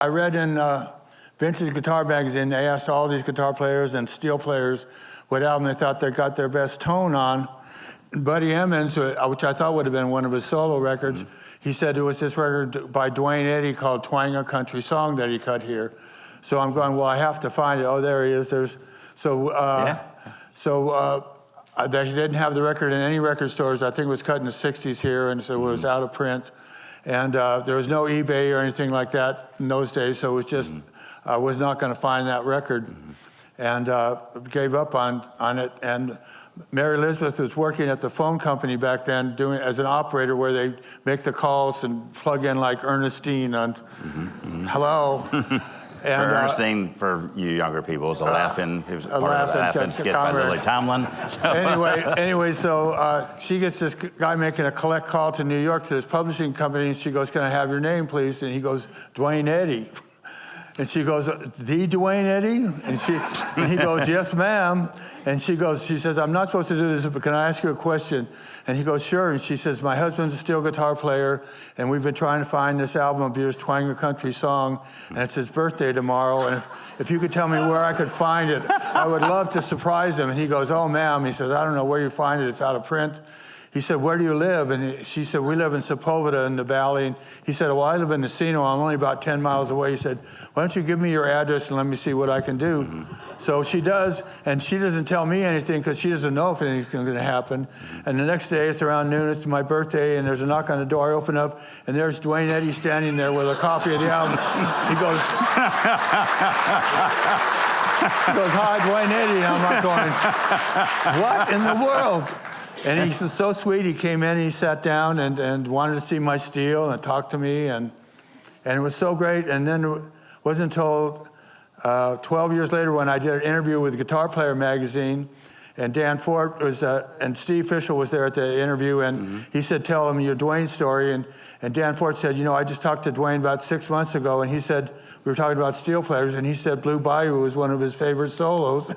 I read in Vintage Guitar Magazine, they asked all these guitar players and steel players what album they thought they got their best tone on. Buddy Emmons, which I thought would have been one of his solo records, he said it was this record by Duane Eddy called Twang a Country Song that he cut here. So I'm going, well, I have to find it. Oh, there he is. They didn't have the record in any record stores. I think it was cut in the 60s here, and so it was out of print. And there was no eBay or anything like that in those days, so it was just, I was not going to find that record. And gave up on it. And Mary Elizabeth was working at the phone company back then, doing as an operator, where they make the calls and plug in like Ernestine on hello. And, Ernestine, for you younger people, is a laughing skit by Lily Tomlin. So. Anyway, so she gets this guy making a collect call to New York to this publishing company, and she goes, "Can I have your name, please?" And he goes, "Duane Eddy." And she goes, "The Duane Eddy?" And he goes, "Yes, ma'am." And she says, "I'm not supposed to do this, but can I ask you a question?" And he goes, "Sure." And she says, "My husband's a steel guitar player, and we've been trying to find this album of yours, Twang a Country Song, and it's his birthday tomorrow. And if you could tell me where I could find it, I would love to surprise him." And he goes, "Oh, ma'am," he says, "I don't know where you find it. It's out of print." He said, "Where do you live?" And she said, "We live in Sepulveda in the valley." And he said, "Well, I live in Encino. I'm only about 10 miles away." He said, "Why don't you give me your address and let me see what I can do?" So she does, and she doesn't tell me anything because she doesn't know if anything's going to happen. And the next day, it's around noon, it's my birthday, and there's a knock on the door. I open up, and there's Duane Eddy standing there with a copy of the album. He goes, "Hi, Duane Eddy." And I'm not going, what in the world? And he's so sweet. He came in and he sat down and wanted to see my steel and talk to me, and it was so great. And then it wasn't until 12 years later when I did an interview with Guitar Player magazine, and Dan Fort was, and Steve Fischel was there at the interview, and he said, "Tell him your Duane story." And Dan Fort said, "You know, I just talked to Duane about 6 months ago, and he said," we were talking about steel players, and he said Blue Bayou was one of his favorite solos.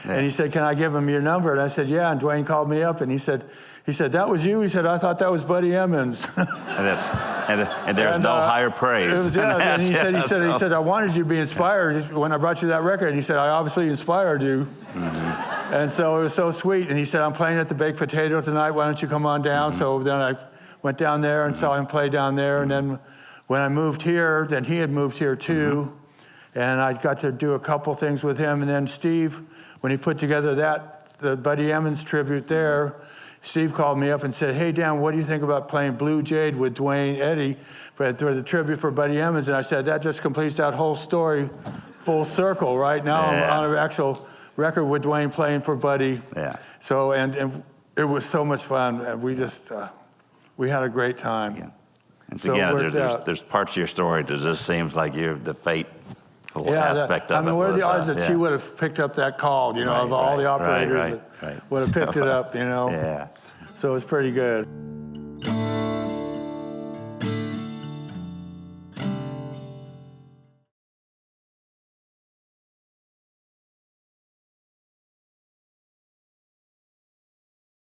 And he said, "Can I give him your number?" And I said, "Yeah." And Duane called me up, and he said, "That was you?" He said, "I thought that was Buddy Emmons." and there's no higher praise. It was, yeah. And he said, "I wanted you to be inspired when I brought you that record." And he said, "I obviously inspired you." And so it was so sweet. And he said, "I'm playing at the Baked Potato tonight. Why don't you come on down?" So then I went down there and saw him play down there. And then when I moved here, then he had moved here too. And I got to do a couple things with him. And then Steve, when he put together the Buddy Emmons tribute there, Steve called me up and said, "Hey, Dan, what do you think about playing Blue Jade with Duane Eddy for the tribute for Buddy Emmons?" And I said, "That just completes that whole story full circle. Right now I'm on an actual record with Duane playing for Buddy." Yeah. So, and it was so much fun. And we just, we had a great time. Yeah. And so again, there's parts of your story that just seems like you're the fateful aspect of it. I mean, what are the odds that she would have picked up that call, of all the operators that would have picked it up, Yeah. So it's pretty good.